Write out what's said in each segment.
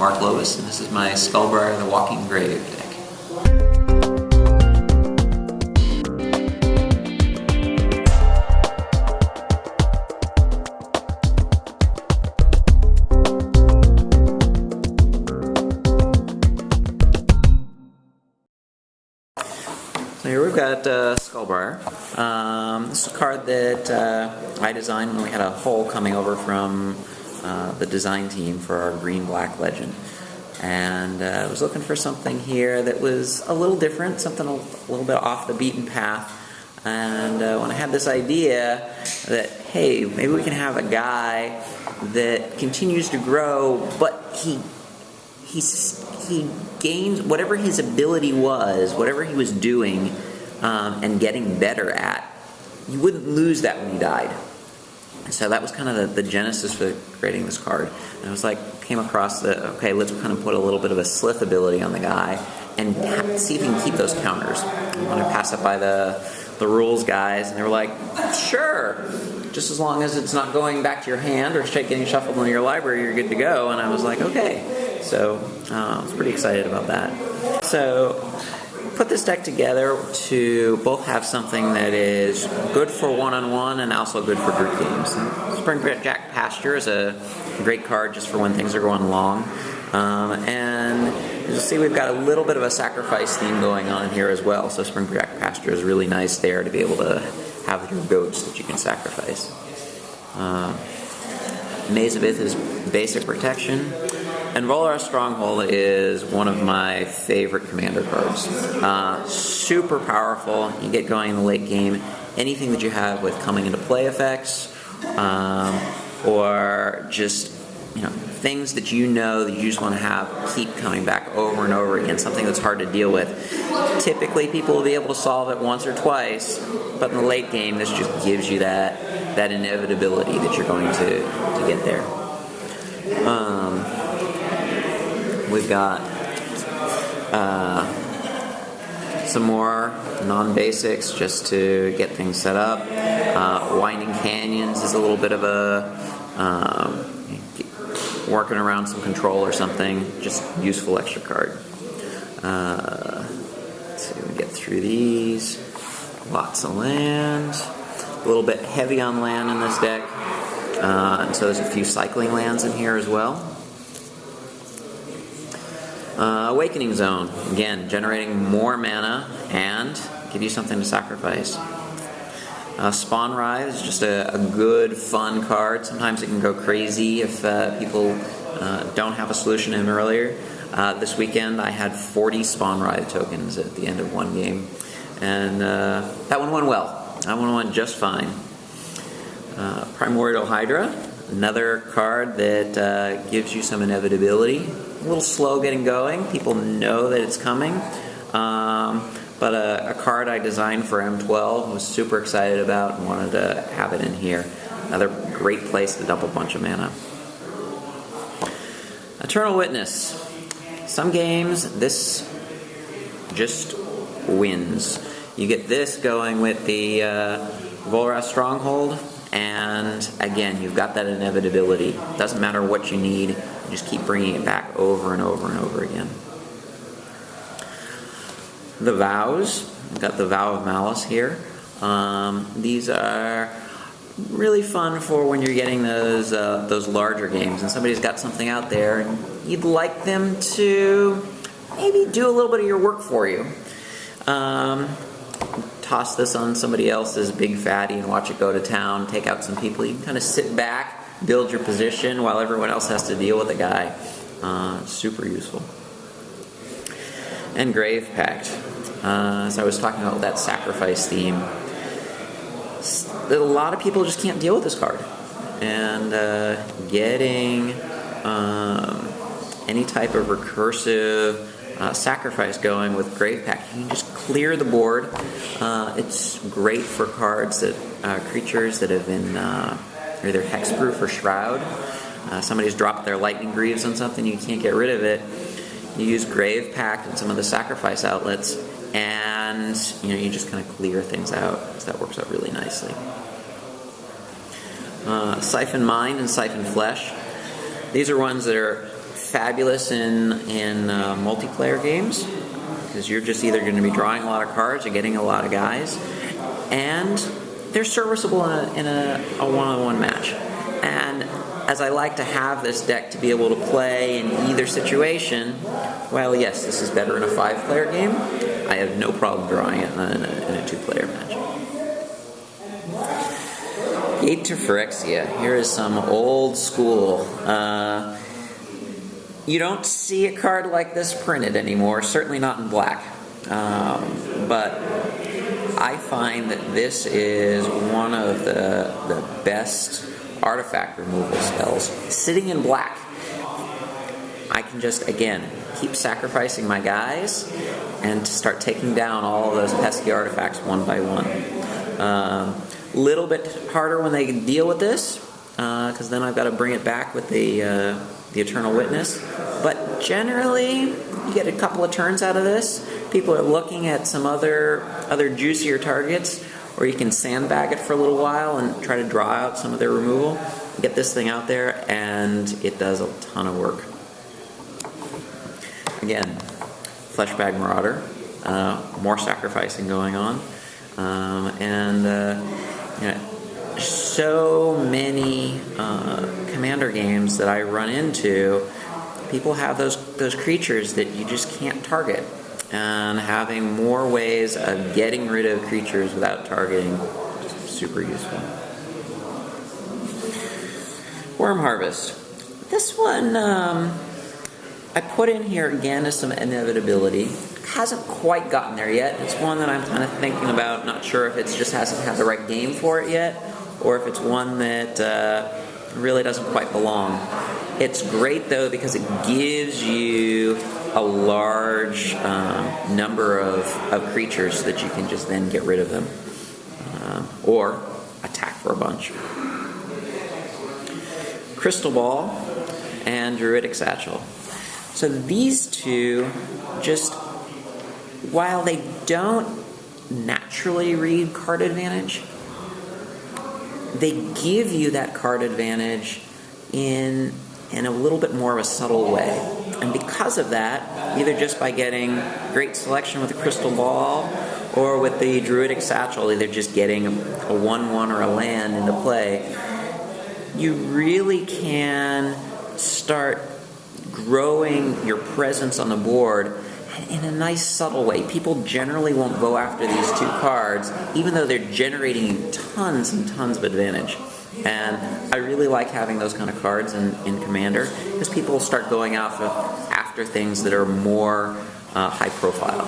Mark Globus, and this is my Skullbriar the Walking Grave deck. So here we've got Skullbriar. This is a card that I designed when we had a hole coming over from the design team for our green-black legend. And I was looking for something here that was a little different, something a little bit off the beaten path. And when I had this idea that, hey, maybe we can have a guy that continues to grow, but he gains whatever his ability was, whatever he was doing and getting better at, you wouldn't lose that when he died. So that was kind of the genesis for creating this card. And I was like, came across okay, let's kind of put a little bit of a slith ability on the guy and see if we can keep those counters. I want to pass it by the rules guys, and they were like, sure, just as long as it's not going back to your hand or getting shuffled into your library, you're good to go. And I was like, okay. So I was pretty excited about that. So put this deck together to both have something that is good for one-on-one and also good for group games. Springjack Pasture is a great card just for when things are going long. And you'll see we've got a little bit of a sacrifice theme going on here as well. So Springjack Pasture is really nice there to be able to have your goats that you can sacrifice. Maze of Ith is basic protection. And Volrath Stronghold is one of my favorite commander cards. Super powerful. You get going in the late game. Anything that you have with coming into play effects, or just things that that you just want to have keep coming back over and over again. Something that's hard to deal with. Typically, people will be able to solve it once or twice, but in the late game, this just gives you that inevitability that you're going to get there. We've got some more non-basics just to get things set up. Winding Canyons is a little bit of a working around some control or something. Just useful extra card. Let's see if we can get through these. Lots of land. A little bit heavy on land in this deck. And so there's a few cycling lands in here as well. Awakening Zone, again, generating more mana and give you something to sacrifice. Spawn Ride is just a good, fun card. Sometimes it can go crazy if people don't have a solution in earlier. This weekend I had 40 Spawn Ride tokens at the end of one game, and that one went well. That one went just fine. Primordial Hydra, another card that gives you some inevitability. A little slow getting going. People know that it's coming. But a card I designed for M12 was super excited about and wanted to have it in here. Another great place to dump a bunch of mana. Eternal Witness. Some games, this just wins. You get this going with the Volrath Stronghold, and again, you've got that inevitability. Doesn't matter what you need, you just keep bringing it back over and over and over again. The Vows, we've got the Vow of Malice here. These are really fun for when you're getting those larger games and somebody's got something out there and you'd like them to maybe do a little bit of your work for you. Toss this on somebody else's big fatty and watch it go to town, take out some people. You can kind of sit back, build your position while everyone else has to deal with the guy. Super useful. And Grave Pact. As I was talking about that sacrifice theme, a lot of people just can't deal with this card. And getting any type of recursive sacrifice going with Grave Pact, you can just clear the board. It's great for cards that creatures that have been either hexproof or shroud. Somebody's dropped their lightning greaves on something, you can't get rid of it. You use Grave Pact and some of the sacrifice outlets, and you just kind of clear things out. So that works out really nicely. Syphon Mind and Syphon Flesh. These are ones that are fabulous in multiplayer games, because you're just either going to be drawing a lot of cards or getting a lot of guys, and they're serviceable in a one-on-one match. And as I like to have this deck to be able to play in either situation, while yes, this is better in a 5-player game, I have no problem drawing it in a 2-player match. Gate to Phyrexia. Here is some old school. You don't see a card like this printed anymore, certainly not in black. But I find that this is one of the best artifact removal spells. Sitting in black, I can just, again, keep sacrificing my guys and to start taking down all of those pesky artifacts one by one. Little bit harder when they deal with this, because then I've got to bring it back with the Eternal Witness. But generally, you get a couple of turns out of this. People are looking at some other juicier targets, or you can sandbag it for a little while and try to draw out some of their removal. Get this thing out there, and it does a ton of work. Again, Fleshbag Marauder, more sacrificing going on, so many commander games that I run into, people have those creatures that you just can't target, and having more ways of getting rid of creatures without targeting is super useful. Worm Harvest. This one I put in here again as some inevitability. Hasn't quite gotten there yet. It's one that I'm kind of thinking about. Not sure if it just hasn't had the right game for it yet, or if it's one that really doesn't quite belong. It's great though because it gives you a large number of creatures that you can just then get rid of them, or attack for a bunch. Crystal Ball and Druidic Satchel. So these two, just while they don't naturally read card advantage, they give you that card advantage in a little bit more of a subtle way. And because of that, either just by getting great selection with the Crystal Ball or with the Druidic Satchel, either just getting a 1/1 or a land into play, you really can start growing your presence on the board in a nice subtle way. People generally won't go after these two cards, even though they're generating you tons and tons of advantage. And I really like having those kind of cards in Commander, because people start going after things that are more high profile.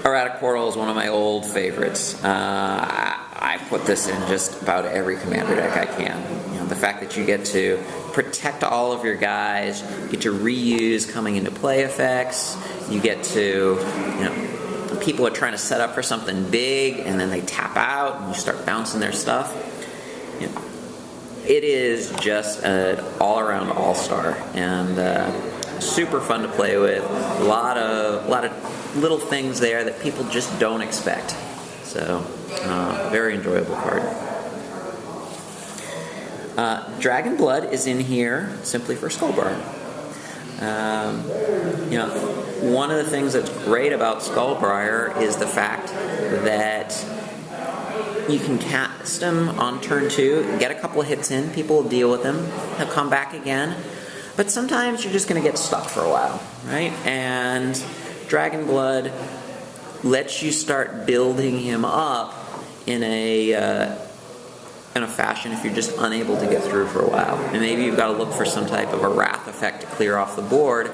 Erratic Portal is one of my old favorites. I put this in just about every Commander deck I can. You know, the fact that you get to protect all of your guys, you get to reuse coming into play effects, you get to, people are trying to set up for something big and then they tap out and you start bouncing their stuff. It is just an all-around all-star and super fun to play with. A lot of little things there that people just don't expect. So, very enjoyable card. Dragon Blood is in here simply for Skullbriar. One of the things that's great about Skullbriar is the fact that you can cast him on turn 2, get a couple of hits in, people will deal with him, he'll come back again, but sometimes you're just going to get stuck for a while, right? And Dragon Blood lets you start building him up in a fashion if you're just unable to get through for a while. And maybe you've got to look for some type of a wrath effect to clear off the board,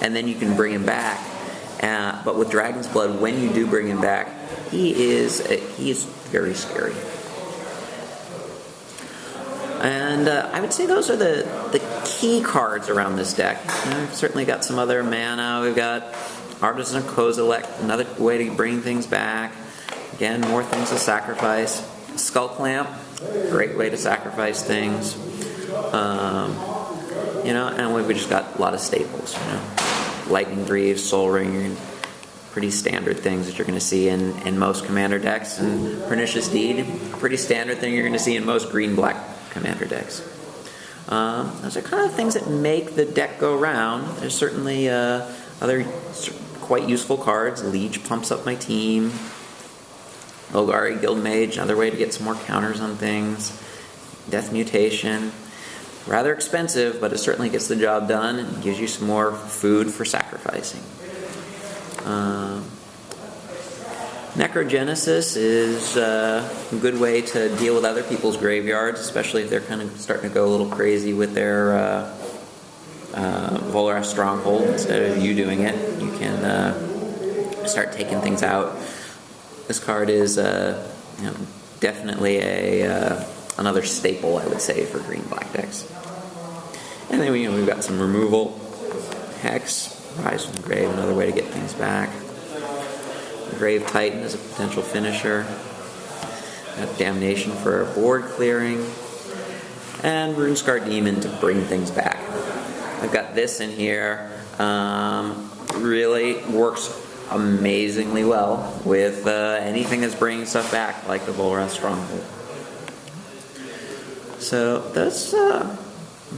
and then you can bring him back. But with Dragon's Blood, when you do bring him back, he is very scary. And I would say those are the key cards around this deck. We've certainly got some other mana. We've got Artisan of Kozilek, another way to bring things back. Again, more things to sacrifice. Skull Clamp, great way to sacrifice things. And we've just got a lot of staples. Lightning Greaves, Soul Ring, pretty standard things that you're going to see in most Commander decks. And Pernicious Deed, pretty standard thing you're going to see in most green-black Commander decks. Those are kind of things that make the deck go round. There's certainly other quite useful cards. Liege pumps up my team. Golgari Guildmage, another way to get some more counters on things. Death Mutation. Rather expensive, but it certainly gets the job done and gives you some more food for sacrificing. Necrogenesis is a good way to deal with other people's graveyards, especially if they're kind of starting to go a little crazy with their Volrath Stronghold. Instead of you doing it, you can start taking things out. This card is definitely another staple, I would say, for green-black decks. And then we've got some removal. Hex, Rise from the Grave, another way to get things back. Grave Titan is a potential finisher. Got Damnation for board clearing. And Rune-Scarred Demon to bring things back. I've got this in here. Really works amazingly well with anything that's bringing stuff back, like the Volrath Stronghold. So that's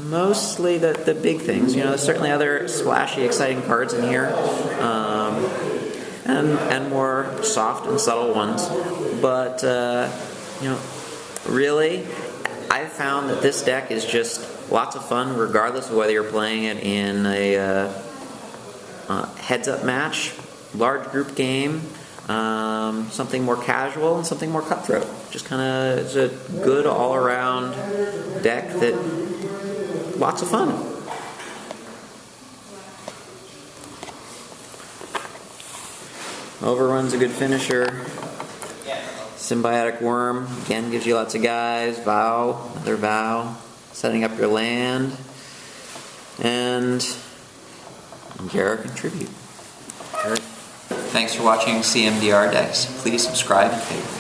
mostly the big things. There's certainly other splashy, exciting cards in here, and more soft and subtle ones. But really, I've found that this deck is just lots of fun, regardless of whether you're playing it in a heads-up match, large group game, something more casual, and something more cutthroat. Just kind of it's a good all-around deck that lots of fun. Overrun's a good finisher. Symbiotic Worm, again, gives you lots of guys. Vow, another Vow. Setting up your land. And Garrett Contribute. Thanks for watching CMDR decks. Please subscribe and favorite.